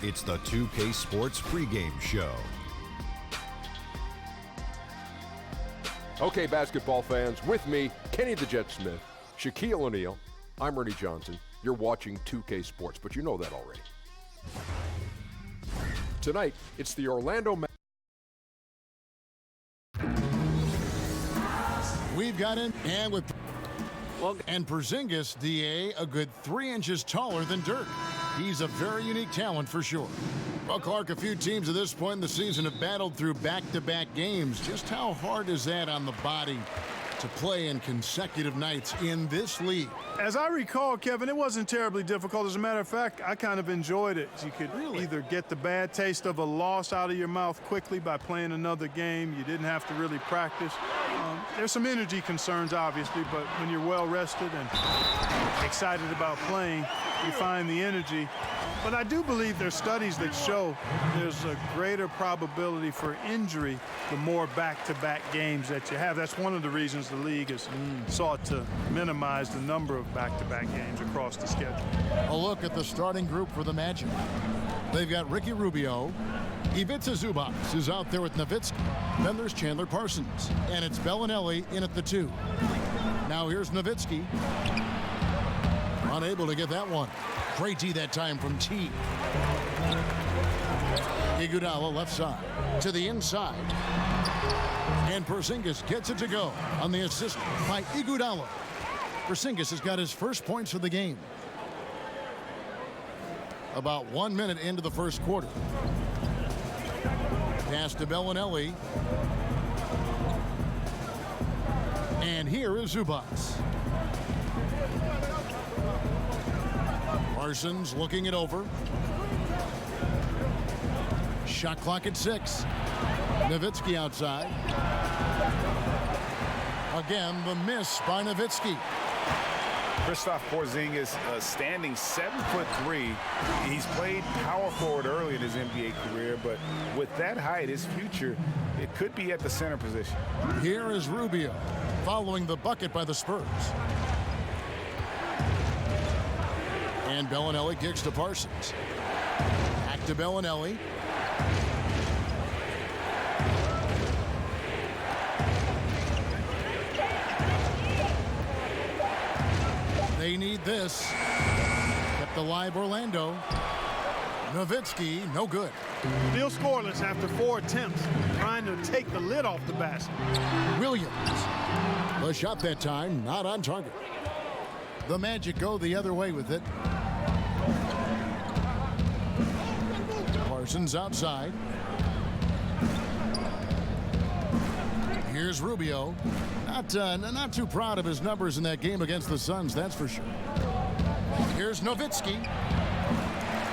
It's the 2K Sports pregame show. Okay, basketball fans, with me, Kenny the Jet Smith, Shaquille O'Neal, I'm Ernie Johnson. You're watching 2K Sports, but you know that already. Tonight, it's the Orlando Magic. We've got in, and with and Porzingis, DA, a good 3 inches taller than Dirk. He's a very unique talent for sure. Well, Clark, a few teams at this point in the season have battled through back-to-back games. Just how hard is that on the body to play in consecutive nights in this league? As I recall, Kevin, it wasn't terribly difficult. As a matter of fact, I kind of enjoyed it. You could either get the bad taste of a loss out of your mouth quickly by playing another game. You didn't have to really practice. There's some energy concerns, obviously, but when you're well-rested and excited about playing, you find the energy. But I do believe there's studies that show there's a greater probability for injury the more back-to-back games that you have. That's one of the reasons the league has sought to minimize the number of back-to-back games across the schedule. A look at the starting group for the Magic. They've got Ricky Rubio. Ivica Zubac is out there with Nowitzki. Then there's Chandler Parsons. And it's Bellinelli in at the 2. Now here's Nowitzki. Unable to get that one. Great D that time from T. Iguodala left side to the inside. And Porzingis gets it to go on the assist by Iguodala. Porzingis has got his first points of the game. About 1 minute into the first quarter. Pass to Bellinelli. And here is Zubac. Parsons looking it over. Shot clock at 6. Nowitzki outside. Again, the miss by Nowitzki. Kristaps Porzingis, standing 7'3". He's played power forward early in his NBA career, but with that height, his future, it could be at the center position. Here is Rubio, following the bucket by the Spurs. And Bellinelli kicks to Parsons. Back to Bellinelli. They need this. Kept alive Orlando. Nowitzki, no good. Still scoreless after 4 attempts, trying to take the lid off the basket. Williams. The shot that time, not on target. The Magic go the other way with it. Parsons outside. Here's Rubio. Not too proud of his numbers in that game against the Suns, that's for sure. Here's Nowitzki.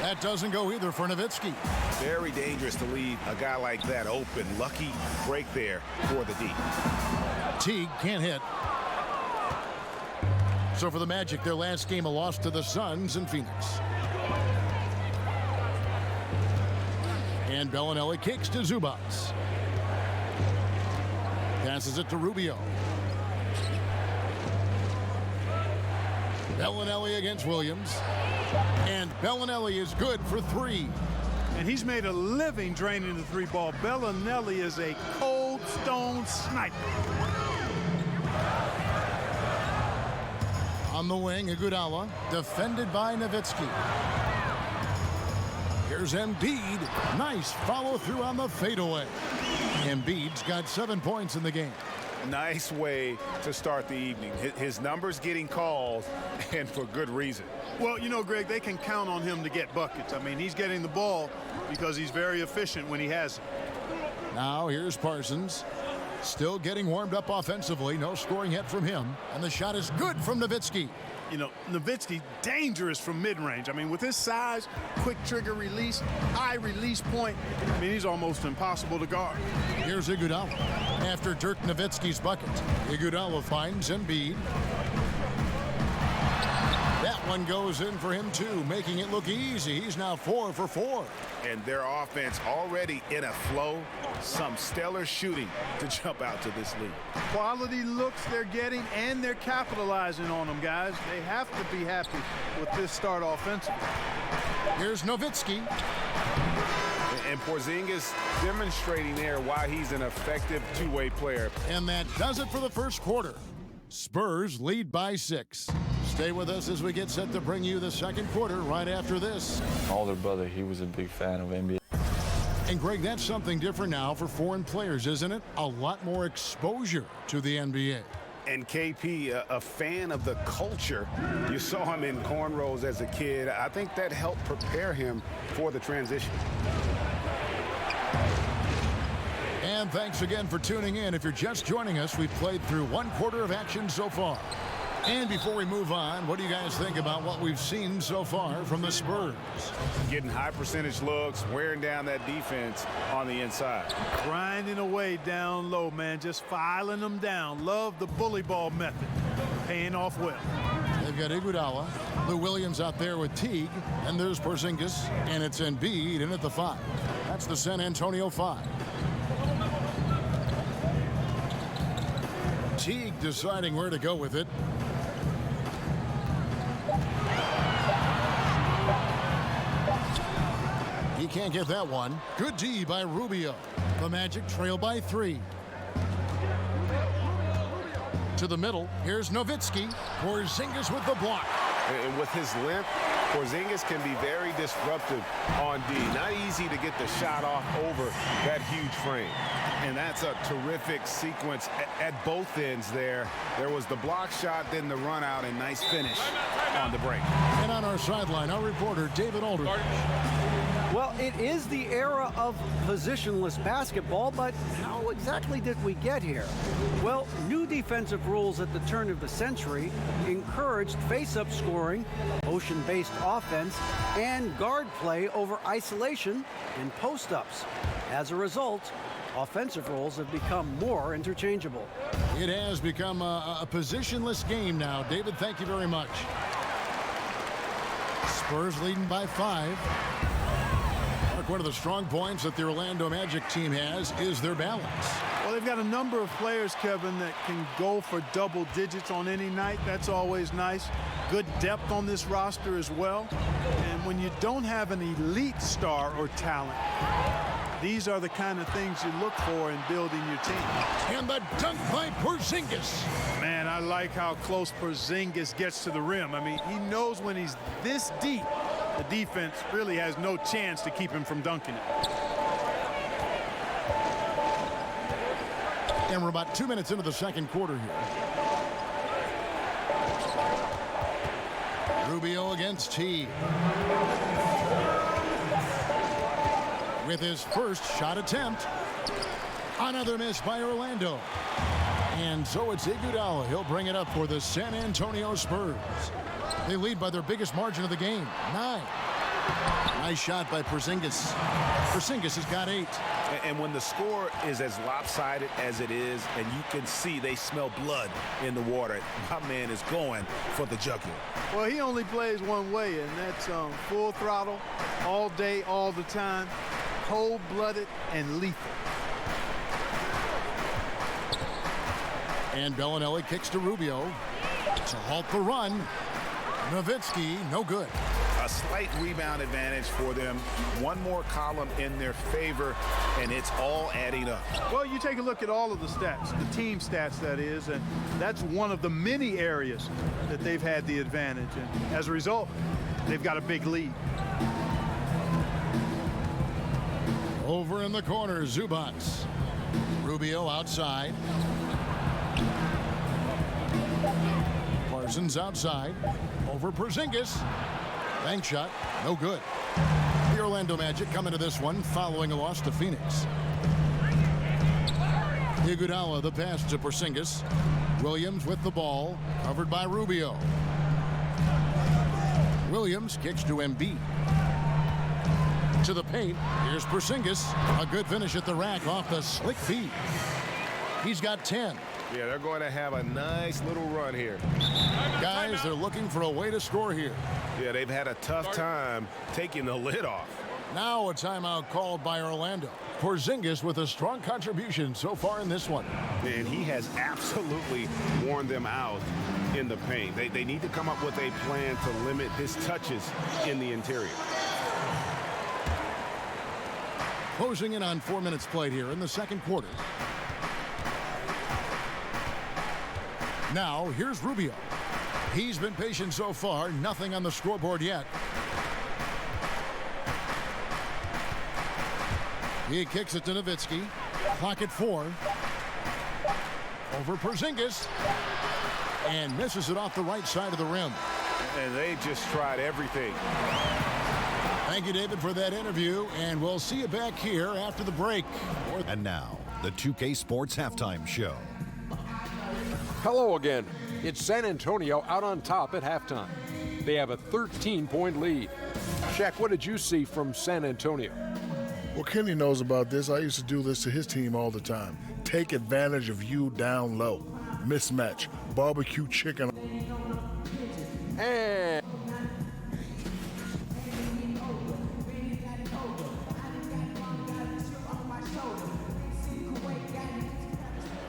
That doesn't go either for Nowitzki. Very dangerous to leave a guy like that open. Lucky break there for the D. Teague can't hit. So for the Magic, their last game, a loss to the Suns in Phoenix. And Bellinelli kicks to Zubac. Passes it to Rubio. Bellinelli against Williams. And Bellinelli is good for 3. And he's made a living draining the 3-ball. Bellinelli is a cold stone sniper. On the wing, Iguodala, defended by Nowitzki. Here's Embiid. Nice follow-through on the fadeaway. Embiid's got 7 points in the game. Nice way to start the evening. His numbers getting called, and for good reason. Well, you know, Greg, they can count on him to get buckets. I mean, he's getting the ball because he's very efficient when he has it. Now here's Parsons. Still getting warmed up offensively. No scoring yet from him. And the shot is good from Nowitzki. You know, Nowitzki, dangerous from mid-range. I mean, with his size, quick trigger release, high release point, I mean, he's almost impossible to guard. Here's Iguodala. After Dirk Nowitzki's bucket, Iguodala finds Embiid. That one goes in for him, too, making it look easy. He's now 4 for 4. And their offense already in a flow. Some stellar shooting to jump out to this league. Quality looks they're getting, and they're capitalizing on them, guys. They have to be happy with this start offensively. Here's Nowitzki. And Porzingis demonstrating there why he's an effective two-way player. And that does it for the first quarter. Spurs lead by 6. Stay with us as we get set to bring you the second quarter right after this. My older brother, he was a big fan of NBA. And Greg, that's something different now for foreign players, isn't it? A lot more exposure to the NBA. And KP, a fan of the culture. You saw him in cornrows as a kid. I think that helped prepare him for the transition. And thanks again for tuning in. If you're just joining us, we've played through one quarter of action so far. And before we move on, what do you guys think about what we've seen so far from the Spurs? Getting high percentage looks, wearing down that defense on the inside. Grinding away down low, man. Just filing them down. Love the bully ball method. Paying off well. They've got Iguodala, Lou Williams out there with Teague, and there's Porzingis, and it's Embiid in at the 5. That's the San Antonio 5. Teague deciding where to go with it. He can't get that one. Good D by Rubio. The Magic trail by 3. To the middle. Here's Nowitzki. Porzingis with the block. And with his length, Porzingis can be very disruptive on D. Not easy to get the shot off over that huge frame. And that's a terrific sequence at both ends there. There was the block shot, then the run out, and nice finish on the break. And on our sideline, our reporter, David Aldridge. Well, it is the era of positionless basketball, but how exactly did we get here? Well, new defensive rules at the turn of the century encouraged face-up scoring, motion-based offense, and guard play over isolation and post-ups. As a result, offensive roles have become more interchangeable. It has become a positionless game now. David, thank you very much. Spurs leading by 5. One of the strong points that the Orlando Magic team has is their balance. Well, they've got a number of players, Kevin, that can go for double digits on any night. That's always nice. Good depth on this roster as well. And when you don't have an elite star or talent, these are the kind of things you look for in building your team. And the dunk by Porzingis. Man, I like how close Porzingis gets to the rim. I mean, he knows when he's this deep, the defense really has no chance to keep him from dunking it. And we're about 2 minutes into the second quarter here. Rubio against T. With his first shot attempt. Another miss by Orlando. And so it's Iguodala. He'll bring it up for the San Antonio Spurs. They lead by their biggest margin of the game, 9. Nice shot by Porzingis. Porzingis has got 8. And when the score is as lopsided as it is, and you can see they smell blood in the water, my man is going for the jugular. Well, he only plays one way, and that's full throttle, all day, all the time, cold-blooded and lethal. And Bellinelli kicks to Rubio to halt the run. Nowitzki, no good. A slight rebound advantage for them. One more column in their favor, and it's all adding up. Well, you take a look at all of the stats, the team stats, that is, and that's one of the many areas that they've had the advantage. And as a result, they've got a big lead. Over in the corner, Zubac. Rubio outside. Parsons outside. Over Porzingis. Bank shot, no good. The Orlando Magic come into this one following a loss to Phoenix. Iguodala, the pass to Porzingis. Williams with the ball, covered by Rubio. Williams kicks to Embiid. To the paint, here's Porzingis. A good finish at the rack off the slick feed. He's got 10. Yeah, they're going to have a nice little run here. Guys, they're looking for a way to score here. Yeah, they've had a tough time taking the lid off. Now a timeout called by Orlando. Porzingis with a strong contribution so far in this one. And he has absolutely worn them out in the paint. They need to come up with a plan to limit his touches in the interior. Closing in on 4 minutes played here in the second quarter. Now, here's Rubio. He's been patient so far, nothing on the scoreboard yet. He kicks it to Nowitzki. Clock at 4. Over Porzingis. And misses it off the right side of the rim. And they just tried everything. Thank you, David, for that interview, and we'll see you back here after the break. And now, the 2K Sports Halftime Show. Hello again. It's San Antonio out on top at halftime. They have a 13-point lead. Shaq, what did you see from San Antonio? Well, Kenny knows about this. I used to do this to his team all the time. Take advantage of you down low. Mismatch. Barbecue chicken. And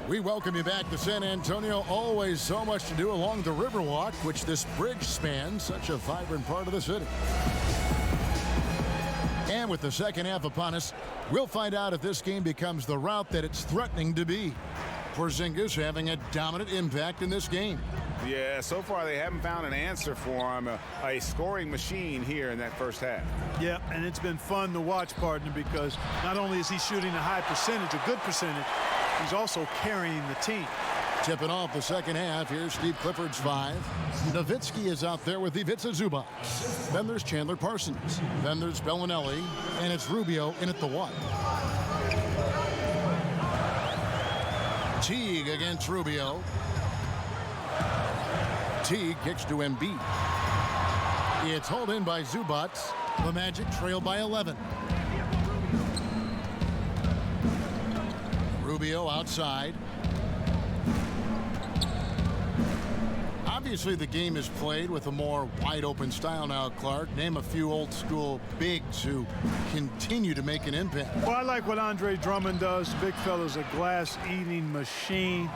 we welcome you back to San Antonio. Always so much to do along the Riverwalk, which this bridge spans, such a vibrant part of the city. And with the second half upon us, we'll find out if this game becomes the route that it's threatening to be. Porzingis having a dominant impact in this game. Yeah, so far they haven't found an answer for him. A scoring machine here in that first half. Yeah, and it's been fun to watch, partner, because not only is he shooting a high percentage, a good percentage, he's also carrying the team. Tipping off the second half. Here's Steve Clifford's 5. Nowitzki is out there with Ivica Zubac. Then there's Chandler Parsons. Then there's Bellinelli. And it's Rubio in at the 1. Teague against Rubio. Teague kicks to Embiid. It's hauled in by Zubac. The Magic trail by 11. Rubio outside. Obviously, the game is played with a more wide-open style now, Clark. Name a few old-school bigs who continue to make an impact. Well, I like what Andre Drummond does. Big fella's a glass-eating machine.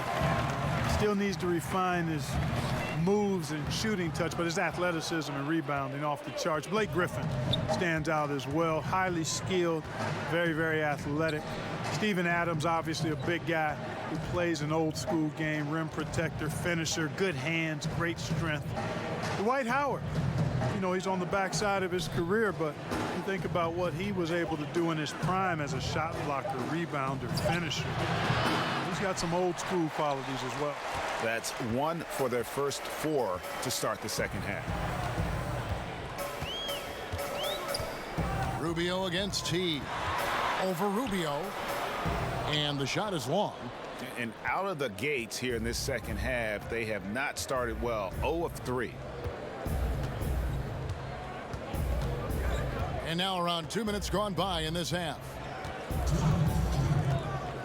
Still needs to refine his moves and shooting touch, but his athleticism and rebounding off the charts. Blake Griffin stands out as well. Highly skilled, very, very athletic. Steven Adams, obviously a big guy who plays an old-school game, rim protector, finisher, good hands, great strength. Dwight Howard, you know, he's on the backside of his career, but you think about what he was able to do in his prime as a shot blocker, rebounder, finisher. He's got some old-school qualities as well. That's 1 for their first 4 to start the second half. Rubio against T. Over Rubio. And the shot is long. And out of the gates here in this second half, they have not started well. 0 of 3. And now around 2 minutes gone by in this half.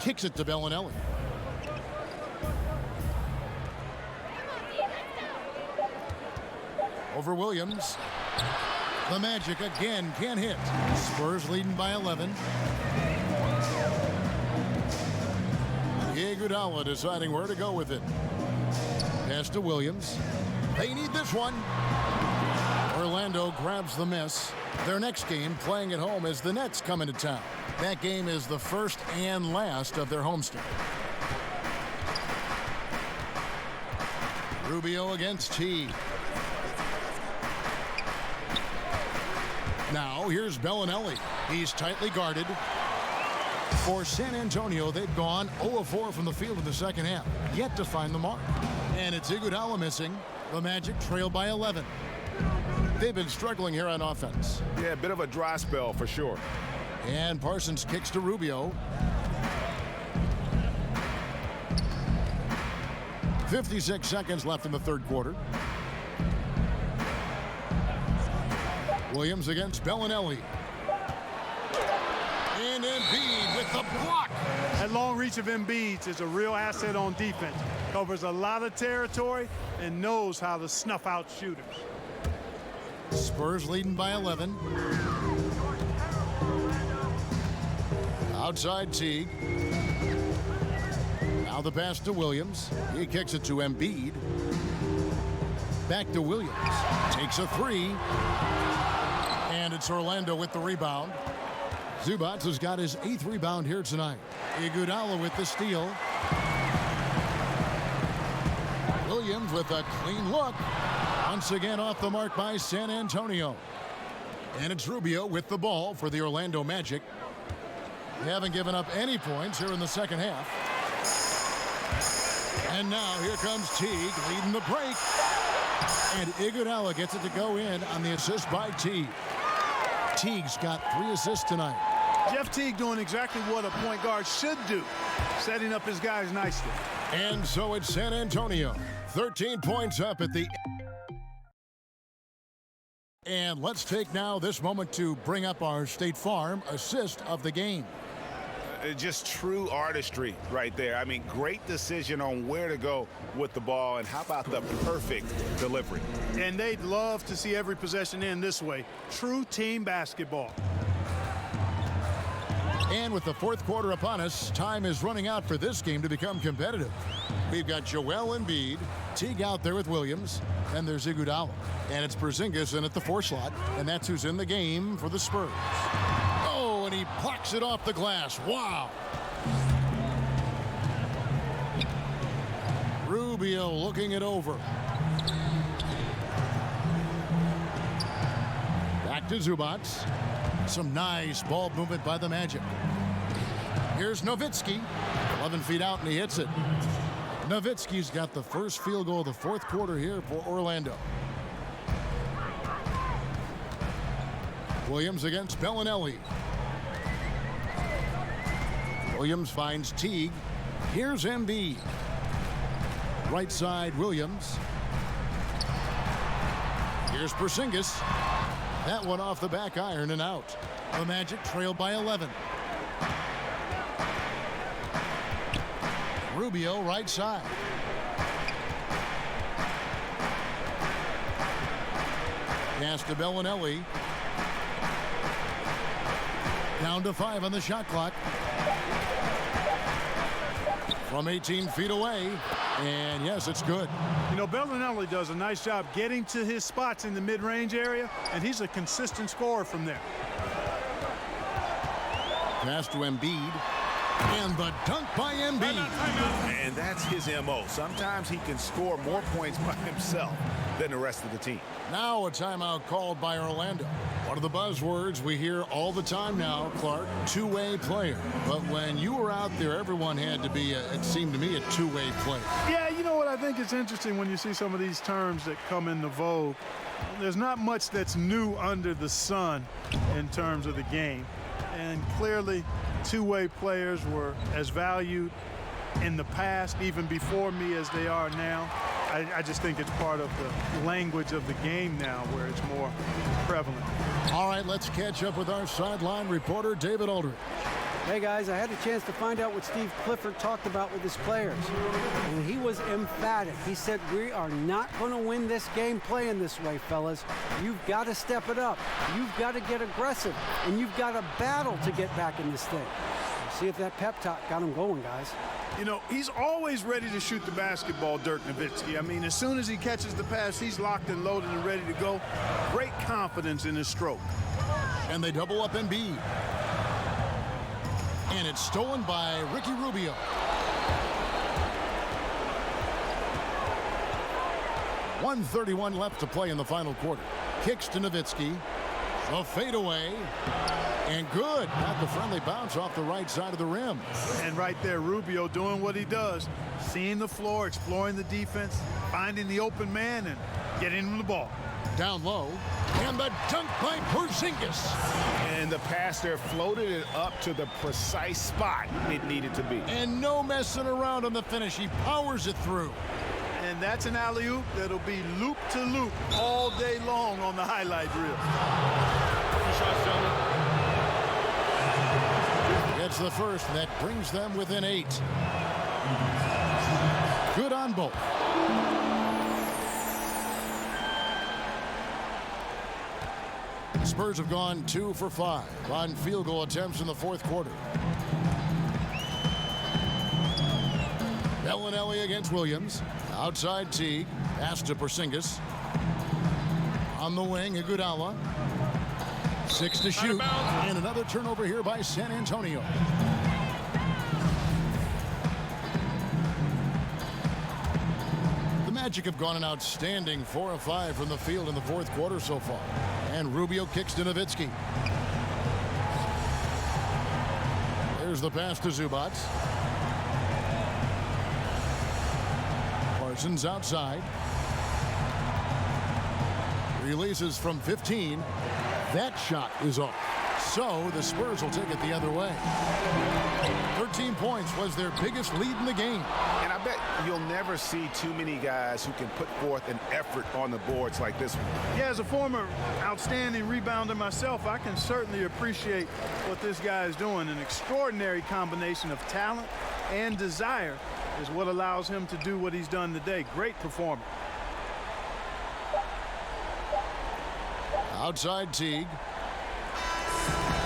Kicks it to Bellinelli. Over Williams. The Magic again can't hit. Spurs leading by 11. Iguodala deciding where to go with it. Pass to Williams. They need this one. Orlando grabs the miss. Their next game playing at home as the Nets come into town. That game is the first and last of their homestand. Rubio against T. Now here's Bellinelli. He's tightly guarded. For San Antonio, they've gone 0 of 4 from the field in the second half. Yet to find the mark. And it's Iguodala missing. The Magic trail by 11. They've been struggling here on offense. Yeah, a bit of a dry spell for sure. And Parsons kicks to Rubio. 56 seconds left in the third quarter. Williams against Bellinelli. And Embiid with the block. That long reach of Embiid is a real asset on defense. Covers a lot of territory and knows how to snuff out shooters. Spurs leading by 11. Outside Teague. Now the pass to Williams. He kicks it to Embiid. Back to Williams. Takes a 3. And it's Orlando with the rebound. Zubats has got his 8th rebound here tonight. Iguodala with the steal. Williams with a clean look. Once again off the mark by San Antonio. And it's Rubio with the ball for the Orlando Magic. They haven't given up any points here in the second half. And now here comes Teague leading the break. And Iguodala gets it to go in on the assist by Teague. Teague's got 3 assists tonight. Jeff Teague doing exactly what a point guard should do, setting up his guys nicely. And so it's San Antonio, 13 points up at the. And let's take now this moment to bring up our State Farm assist of the game. Just true artistry right there. I mean, great decision on where to go with the ball, and how about the perfect delivery? And they'd love to see every possession end this way. True team basketball. And with the fourth quarter upon us, time is running out for this game to become competitive. We've got Joel Embiid, Teague out there with Williams, and there's Iguodala. And it's Porzingis in at the 4 slot, and that's who's in the game for the Spurs. Oh, and he blocks it off the glass. Wow. Rubio looking it over. Back to Zubats. Some nice ball movement by the Magic. Here's Nowitzki. 11 feet out, and he hits it. Nowitzki's got the first field goal of the fourth quarter here for Orlando. Williams against Bellinelli. Williams finds Teague. Here's Embiid. Right side, Williams. Here's Porzingis. That one off the back iron and out. The Magic trailed by 11. Rubio right side. Pass to Bellinelli. Down to 5 on the shot clock. From 18 feet away. And yes, it's good. You know, Bellinelli does a nice job getting to his spots in the mid-range area, and he's a consistent scorer from there. Pass to Embiid. And the dunk by Embiid. And that's his MO. Sometimes he can score more points by himself than the rest of the team. Now a timeout called by Orlando. One of the buzzwords we hear all the time now, Clark, two-way player. But when you were out there, everyone had to be, it seemed to me, a two-way player. Yeah, you know what? I think it's interesting when you see some of these terms that come into vogue. There's not much that's new under the sun in terms of the game. And clearly, two-way players were as valued in the past, even before me, as they are now. I just think it's part of the language of the game now where it's more prevalent. All right, let's catch up with our sideline reporter, David Aldridge. Hey, guys, I had a chance to find out what Steve Clifford talked about with his players. And he was emphatic. He said, we are not going to win this game playing this way, fellas. You've got to step it up. You've got to get aggressive. And you've got to battle to get back in this thing. See if that pep talk got him going, guys. You know, he's always ready to shoot the basketball, Dirk Nowitzki. I mean, as soon as he catches the pass, he's locked and loaded and ready to go. Great confidence in his stroke. And they double up Embiid. And it's stolen by Ricky Rubio. .131 left to play in the final quarter. Kicks to Nowitzki. A fadeaway. And good. Got the friendly bounce off the right side of the rim. And right there, Rubio doing what he does. Seeing the floor, exploring the defense, finding the open man, and getting him the ball. Down low. And the dunk by Porzingis. And the pass there floated it up to the precise spot it needed to be. And no messing around on the finish. He powers it through. And that's an alley-oop that'll be loop to loop all day long on the highlight reel. It's the first that brings them within 8. Good on both. Spurs have gone 2 for 5 on field goal attempts in the fourth quarter. Bellinelli against Williams. Outside Teague. Pass to Porzingis. On the wing, Iguodala. 6 to shoot. And another turnover here by San Antonio. The Magic have gone an outstanding 4 of 5 from the field in the fourth quarter so far. And Rubio kicks to Nowitzki. There's the pass to Zubac. Parsons outside. Releases from 15. That shot is off. So the Spurs will take it the other way. 13 points was their biggest lead in the game. And I bet you'll never see too many guys who can put forth an effort on the boards like this one. Yeah, as a former outstanding rebounder myself, I can certainly appreciate what this guy is doing. An extraordinary combination of talent and desire is what allows him to do what he's done today. Great performance. Outside Teague.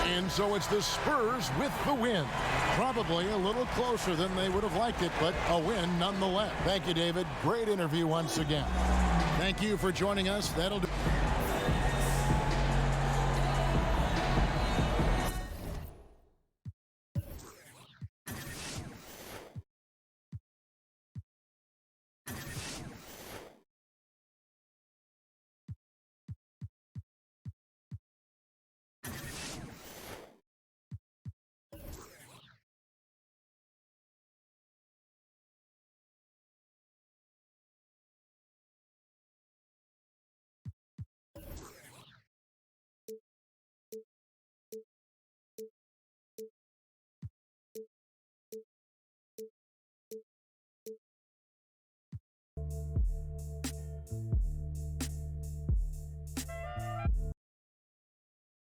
And so it's the Spurs with the win. Probably a little closer than they would have liked it, but a win nonetheless. Thank you, David. Great interview once again. Thank you for joining us. That'll do.